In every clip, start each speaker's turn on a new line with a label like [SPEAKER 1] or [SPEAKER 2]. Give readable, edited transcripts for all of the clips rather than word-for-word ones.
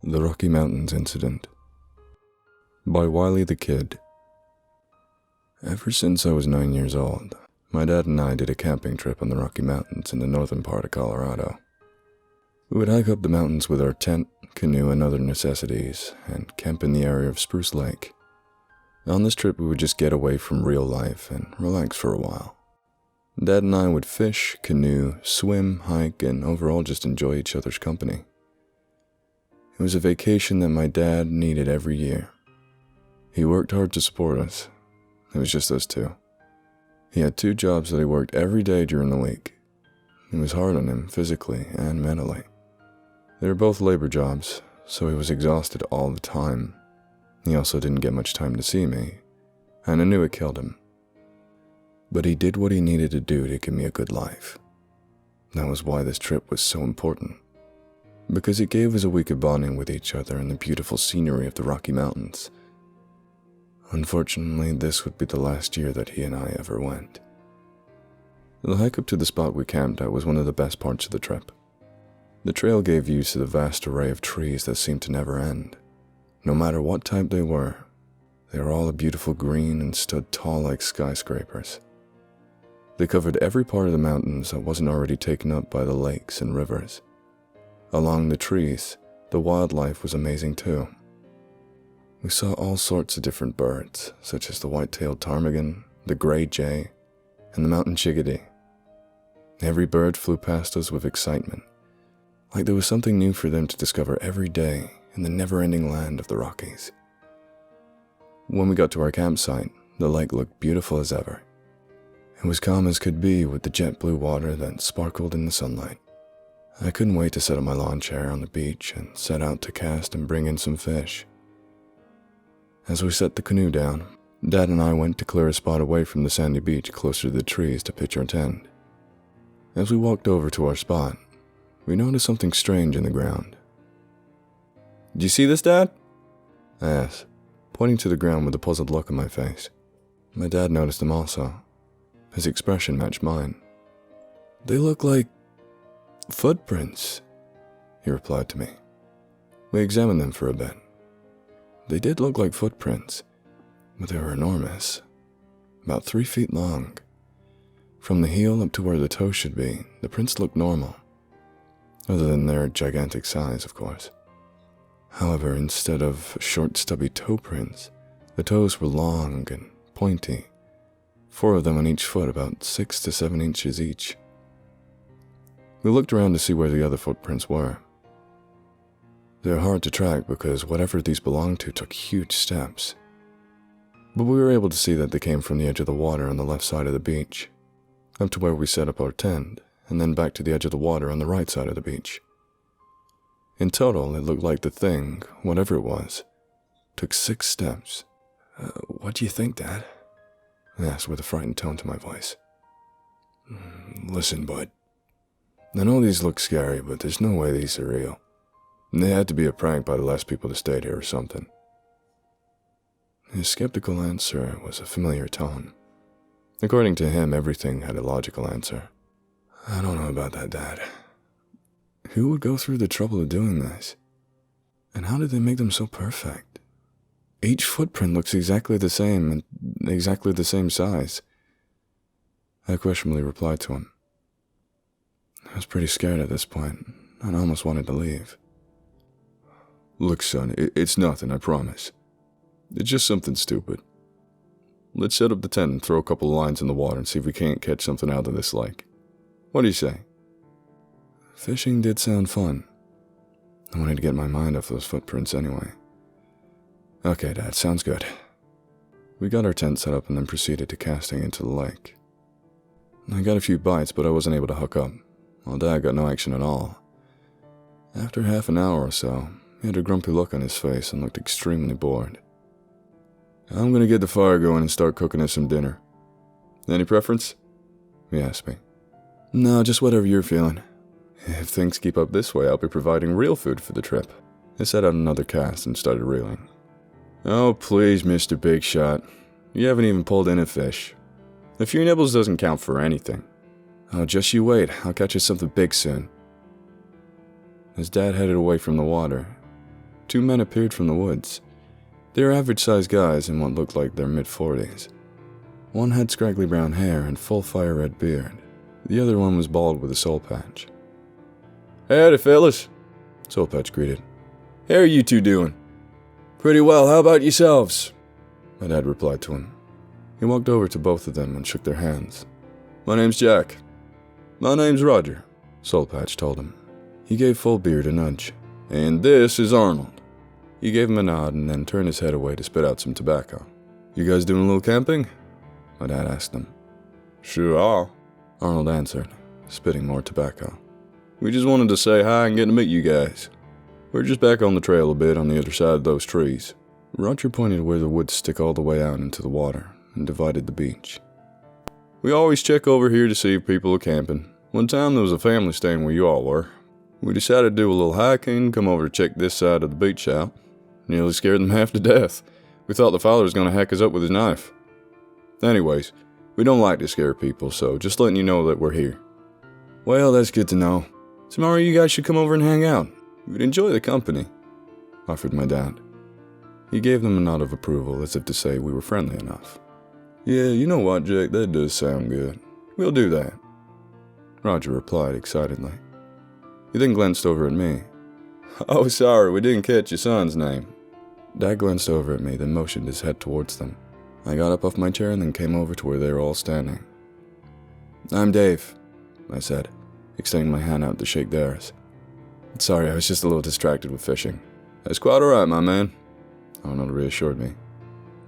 [SPEAKER 1] The Rocky Mountains Incident by Wiley the Kid. Ever since I was 9 years old, my dad and I did a camping trip on the Rocky Mountains in the northern part of Colorado. We would hike up the mountains with our tent, canoe, and other necessities, and camp in the area of Spruce Lake. On this trip, we would just get away from real life and relax for a while. Dad and I would fish, canoe, swim, hike, and overall just enjoy each other's company. It was a vacation that my dad needed every year. He worked hard to support us. It was just us two. He had 2 jobs that he worked every day during the week. It was hard on him physically and mentally. They were both labor jobs, so he was exhausted all the time. He also didn't get much time to see me, and I knew it killed him. But he did what he needed to do to give me a good life. That was why this trip was so important. Because it gave us a week of bonding with each other and the beautiful scenery of the Rocky Mountains. Unfortunately, this would be the last year that he and I ever went. The hike up to the spot we camped at was one of the best parts of the trip. The trail gave views to the vast array of trees that seemed to never end. No matter what type they were all a beautiful green and stood tall like skyscrapers. They covered every part of the mountains that wasn't already taken up by the lakes and rivers. Along the trees, the wildlife was amazing too. We saw all sorts of different birds, such as the white-tailed ptarmigan, the gray jay, and the mountain chickadee. Every bird flew past us with excitement, like there was something new for them to discover every day in the never-ending land of the Rockies. When we got to our campsite, the lake looked beautiful as ever. It was calm as could be with the jet blue water that sparkled in the sunlight. I couldn't wait to set up my lawn chair on the beach and set out to cast and bring in some fish. As we set the canoe down, Dad and I went to clear a spot away from the sandy beach closer to the trees to pitch our tent. As we walked over to our spot, we noticed something strange in the ground. "Did you see this, Dad?" I asked, pointing to the ground with a puzzled look on my face. My dad noticed them also. His expression matched mine. "They look like footprints," he replied to me. We examined them for a bit. They did look like footprints, but they were enormous, about 3 feet long. From the heel up to where the toe should be, the prints looked normal, other than their gigantic size, of course. However, instead of short, stubby toe prints, the toes were long and pointy, 4 of them on each foot, about 6 to 7 inches each. We looked around to see where the other footprints were. They're hard to track because whatever these belonged to took huge steps. But we were able to see that they came from the edge of the water on the left side of the beach, up to where we set up our tent, and then back to the edge of the water on the right side of the beach. In total, it looked like the thing, whatever it was, took 6 steps. What do you think, Dad?" I asked with a frightened tone to my voice. "Listen, bud. I know these look scary, but there's no way these are real. They had to be a prank by the last people that stayed here or something." His skeptical answer was a familiar tone. According to him, everything had a logical answer. "I don't know about that, Dad. Who would go through the trouble of doing this? And how did they make them so perfect? Each footprint looks exactly the same and exactly the same size." I questionably replied to him. I was pretty scared at this point, and almost wanted to leave. "Look, son, it's nothing, I promise. It's just something stupid. Let's set up the tent and throw a couple lines in the water and see if we can't catch something out of this lake. What do you say?" Fishing did sound fun. I wanted to get my mind off those footprints anyway. "Okay, Dad, sounds good." We got our tent set up and then proceeded to casting into the lake. I got a few bites, but I wasn't able to hook up, while Dad got no action at all. After half an hour or so, he had a grumpy look on his face and looked extremely bored. "I'm gonna get the fire going and start cooking us some dinner. Any preference?" he asked me. "No, just whatever you're feeling. If things keep up this way, I'll be providing real food for the trip." I set out another cast and started reeling. "Oh, please, Mr. Big Shot. You haven't even pulled in a fish. A few nibbles doesn't count for anything." "Oh, just you wait. I'll catch you something big soon." As Dad headed away from the water, two men appeared from the woods. They were average-sized guys in what looked like their mid-40s. One had scraggly brown hair and full fire-red beard. The other one was bald with a soul patch.
[SPEAKER 2] "Howdy, fellas,"
[SPEAKER 1] Soul Patch greeted.
[SPEAKER 2] "How are you two doing?" "Pretty well, how about yourselves?"
[SPEAKER 1] My dad replied to him. He walked over to both of them and shook their hands.
[SPEAKER 2] "My name's Jack."
[SPEAKER 1] "My name's Roger," Soul Patch told him. He gave Full Beard a nudge.
[SPEAKER 2] "And this is Arnold."
[SPEAKER 1] He gave him a nod and then turned his head away to spit out some tobacco. "You guys doing a little camping?" My dad asked him.
[SPEAKER 2] "Sure are,"
[SPEAKER 1] Arnold answered, spitting more tobacco.
[SPEAKER 2] "We just wanted to say hi and get to meet you guys. We're just back on the trail a bit on the other side of those trees."
[SPEAKER 1] Roger pointed where the woods stick all the way out into the water and divided the beach.
[SPEAKER 2] "We always check over here to see if people are camping. One time there was a family staying where you all were. We decided to do a little hiking, come over to check this side of the beach out. Nearly scared them half to death. We thought the father was going to hack us up with his knife. Anyways, we don't like to scare people, so just letting you know that we're here."
[SPEAKER 1] "Well, that's good to know. Tomorrow you guys should come over and hang out.
[SPEAKER 2] We'd enjoy the company,"
[SPEAKER 1] offered my dad. He gave them a nod of approval as if to say we were friendly enough.
[SPEAKER 2] "Yeah, you know what, Jake, that does sound good. We'll do that,"
[SPEAKER 1] Roger replied excitedly. He then glanced over at me.
[SPEAKER 2] "Oh, sorry, we didn't catch your son's name."
[SPEAKER 1] Dad glanced over at me, then motioned his head towards them. I got up off my chair and then came over to where they were all standing. "I'm Dave," I said, extending my hand out to shake theirs. "Sorry, I was just a little distracted with fishing."
[SPEAKER 2] "That's quite alright, my man,"
[SPEAKER 1] Arnold reassured me.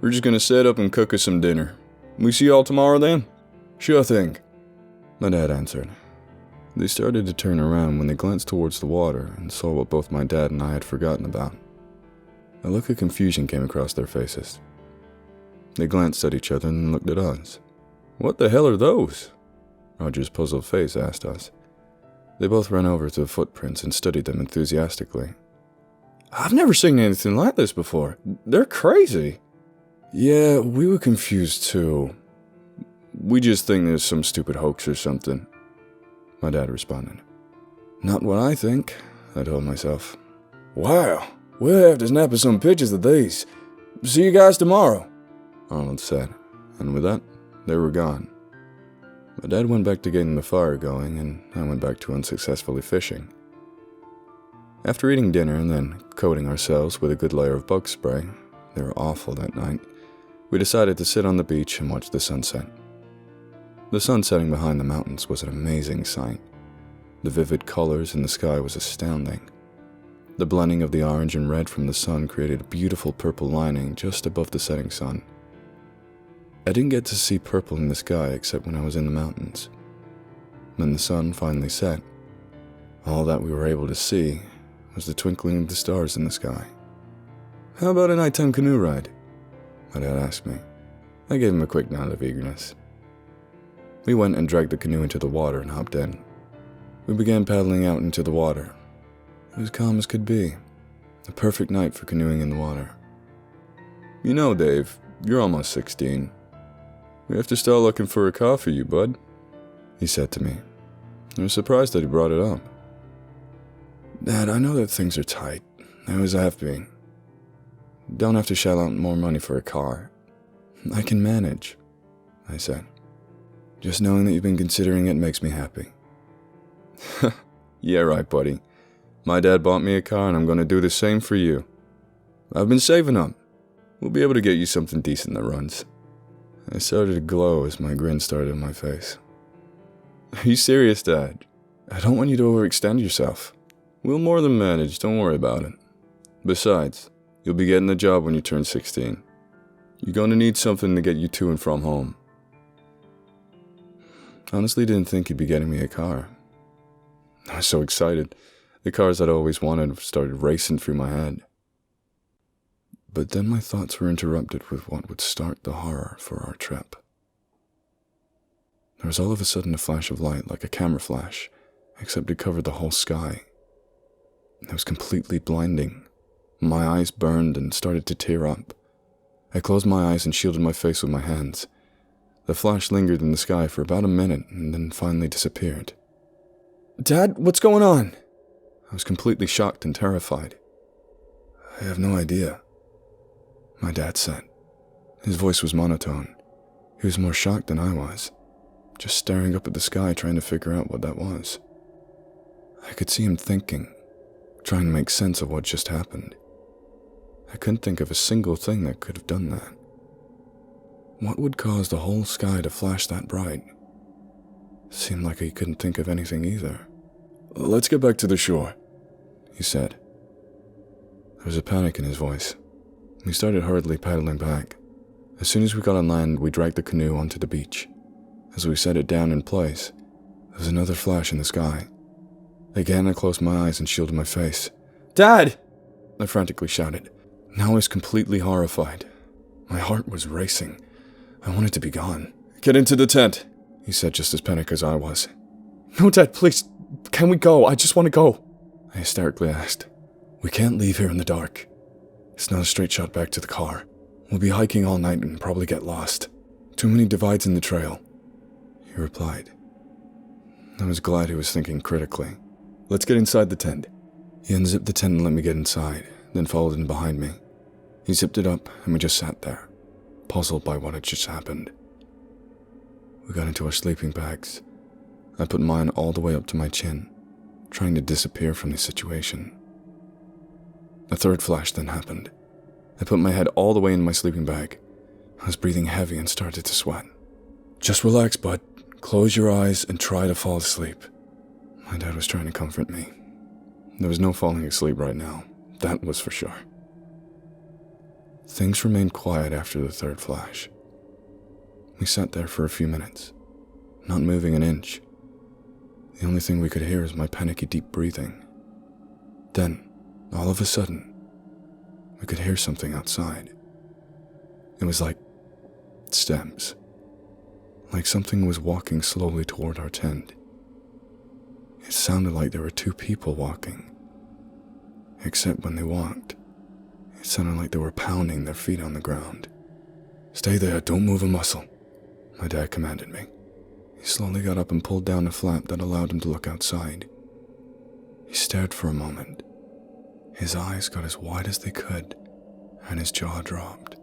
[SPEAKER 2] "We're just gonna set up and cook us some dinner. We see you all tomorrow then?"
[SPEAKER 1] "Sure thing," my dad answered. They started to turn around when they glanced towards the water and saw what both my dad and I had forgotten about. A look of confusion came across their faces. They glanced at each other and then looked at us.
[SPEAKER 2] "What the hell are those?"
[SPEAKER 1] Roger's puzzled face asked us. They both ran over to the footprints and studied them enthusiastically.
[SPEAKER 2] "I've never seen anything like this before. They're crazy."
[SPEAKER 1] "Yeah, we were confused too.
[SPEAKER 2] We just think there's some stupid hoax or something,"
[SPEAKER 1] my dad responded. "Not what I think," I told myself.
[SPEAKER 2] "Wow, we'll have to snap us some pictures of these. See you guys tomorrow,"
[SPEAKER 1] Arnold said, and with that, they were gone. My dad went back to getting the fire going, and I went back to unsuccessfully fishing. After eating dinner and then coating ourselves with a good layer of bug spray, they were awful that night, we decided to sit on the beach and watch the sunset. The sun setting behind the mountains was an amazing sight. The vivid colors in the sky was astounding. The blending of the orange and red from the sun created a beautiful purple lining just above the setting sun. I didn't get to see purple in the sky except when I was in the mountains. When the sun finally set, all that we were able to see was the twinkling of the stars in the sky.
[SPEAKER 2] "How about a nighttime canoe ride?"
[SPEAKER 1] my dad asked me. I gave him a quick nod of eagerness. We went and dragged the canoe into the water and hopped in. We began paddling out into the water. It was calm as could be. A perfect night for canoeing in the water.
[SPEAKER 2] "You know, Dave, you're almost 16. We have to start looking for a car for you, bud,"
[SPEAKER 1] he said to me. I was surprised that he brought it up. "Dad, I know that things are tight. They always have been. Don't have to shell out more money for a car. I can manage," I said. "Just knowing that you've been considering it makes me happy."
[SPEAKER 2] "Yeah, right, buddy. My dad bought me a car and I'm going to do the same for you. I've been saving up. We'll be able to get you something decent that runs."
[SPEAKER 1] I started to glow as my grin started on my face.
[SPEAKER 2] "Are you serious, Dad?
[SPEAKER 1] I don't want you to overextend yourself."
[SPEAKER 2] "We'll more than manage, don't worry about it. Besides, you'll be getting a job when you turn 16. You're going to need something to get you to and from home."
[SPEAKER 1] Honestly, didn't think he'd be getting me a car. I was so excited. The cars I'd always wanted started racing through my head. But then my thoughts were interrupted with what would start the horror for our trip. There was all of a sudden a flash of light, like a camera flash, except it covered the whole sky. It was completely blinding. My eyes burned and started to tear up. I closed my eyes and shielded my face with my hands. The flash lingered in the sky for about a minute and then finally disappeared.
[SPEAKER 2] "Dad, what's going on?"
[SPEAKER 1] I was completely shocked and terrified. I have no idea, my dad said. His voice was monotone. He was more shocked than I was, just staring up at the sky trying to figure out what that was. I could see him thinking, trying to make sense of what just happened. I couldn't think of a single thing that could have done that. What would cause the whole sky to flash that bright? Seemed like he couldn't think of anything either. "Let's get back to the shore," he said. There was a panic in his voice. We started hurriedly paddling back. As soon as we got on land, we dragged the canoe onto the beach. As we set it down in place, there was another flash in the sky. Again, I closed my eyes and shielded my face. "Dad!" I frantically shouted. Now I was completely horrified. My heart was racing. I wanted to be gone. "Get into the tent," he said, just as panicked as I was. "No, Dad, please. Can we go? I just want to go," I hysterically asked. "We can't leave here in the dark. It's not a straight shot back to the car. We'll be hiking all night and probably get lost. Too many divides in the trail," he replied. I was glad he was thinking critically. "Let's get inside the tent." He unzipped the tent and let me get inside, then followed in behind me. He zipped it up and we just sat there, puzzled by what had just happened. We got into our sleeping bags. I put mine all the way up to my chin, trying to disappear from the situation. A third flash then happened. I put my head all the way in my sleeping bag. I was breathing heavy and started to sweat. "Just relax, bud. Close your eyes and try to fall asleep." My dad was trying to comfort me. There was no falling asleep right now, that was for sure. Things remained quiet after the third flash. We sat there for a few minutes, not moving an inch. The only thing we could hear was my panicky deep breathing. Then, all of a sudden, we could hear something outside. It was like steps. Like something was walking slowly toward our tent. It sounded like there were two people walking. Except when they walked, it sounded like they were pounding their feet on the ground. "Stay there, don't move a muscle," my dad commanded me. He slowly got up and pulled down a flap that allowed him to look outside. He stared for a moment. His eyes got as wide as they could, and his jaw dropped.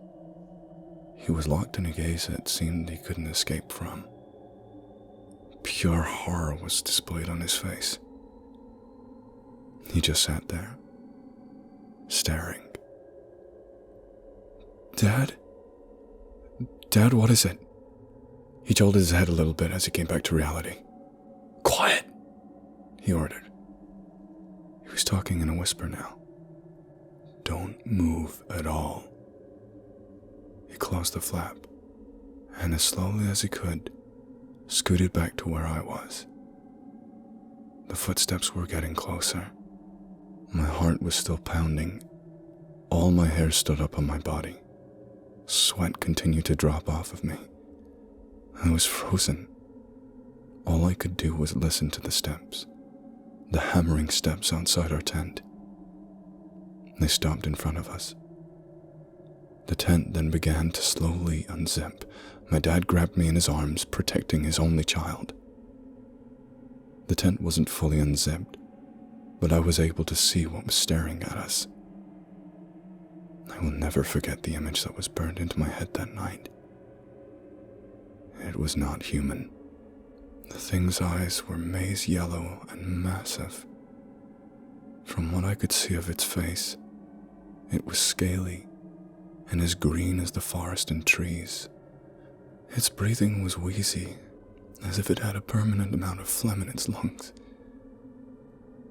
[SPEAKER 1] He was locked in a gaze that seemed he couldn't escape from. Pure horror was displayed on his face. He just sat there, staring. "Dad? Dad, what is it?" He jolted his head a little bit as he came back to reality. "Quiet," he ordered. He was talking in a whisper now. "Don't move at all." He closed the flap, and as slowly as he could, scooted back to where I was. The footsteps were getting closer. My heart was still pounding. All my hair stood up on my body. Sweat continued to drop off of me. I was frozen. All I could do was listen to the steps, the hammering steps outside our tent. They stopped in front of us. The tent then began to slowly unzip. My dad grabbed me in his arms, protecting his only child. The tent wasn't fully unzipped, but I was able to see what was staring at us. I will never forget the image that was burned into my head that night. It was not human. The thing's eyes were maize yellow and massive. From what I could see of its face, it was scaly and as green as the forest and trees. Its breathing was wheezy, as if it had a permanent amount of phlegm in its lungs.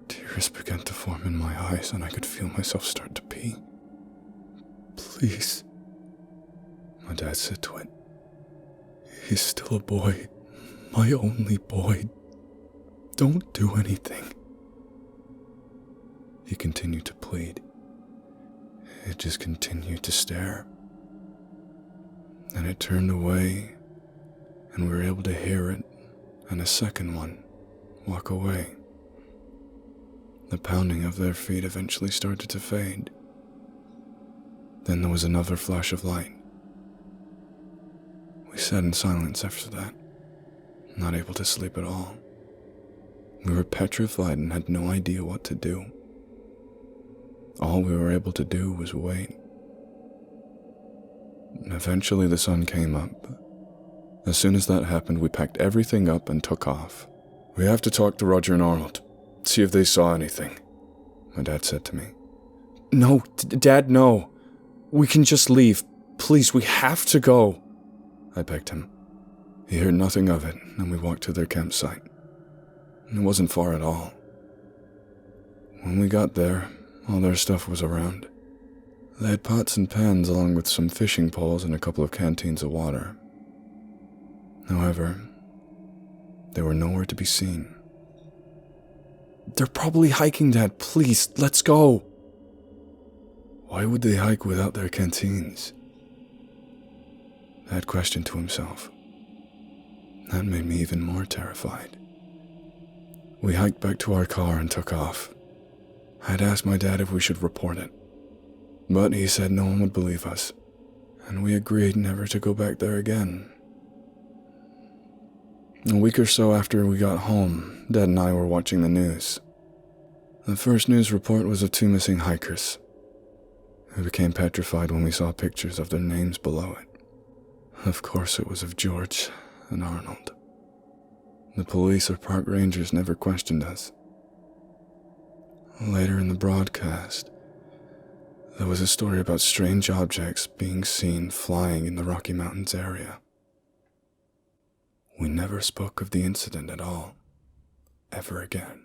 [SPEAKER 1] Tears began to form in my eyes and I could feel myself start to pee. "Please," my dad said to it. "He's still a boy, my only boy. Don't do anything." He continued to plead. It just continued to stare. Then it turned away, and we were able to hear it, and a second one, walk away. The pounding of their feet eventually started to fade. Then there was another flash of light. We sat in silence after that, not able to sleep at all. We were petrified and had no idea what to do. All we were able to do was wait. Eventually the sun came up. As soon as that happened, we packed everything up and took off. "We have to talk to Roger and Arnold, see if they saw anything," my dad said to me. "No, Dad, no. We can just leave. Please, we have to go," I begged him. He heard nothing of it, and we walked to their campsite. It wasn't far at all. When we got there, all their stuff was around. They had pots and pans along with some fishing poles and a couple of canteens of water. However, they were nowhere to be seen. "They're probably hiking, Dad. Please, let's go." Why would they hike without their canteens? Dad questioned to himself. That made me even more terrified. We hiked back to our car and took off. I'd asked my dad if we should report it, but he said no one would believe us, and we agreed never to go back there again. A week or so after we got home, Dad and I were watching the news. The first news report was of 2 missing hikers. We became petrified when we saw pictures of their names below it. Of course it was of George and Arnold. The police or park rangers never questioned us. Later in the broadcast, there was a story about strange objects being seen flying in the Rocky Mountains area. We never spoke of the incident at all, ever again.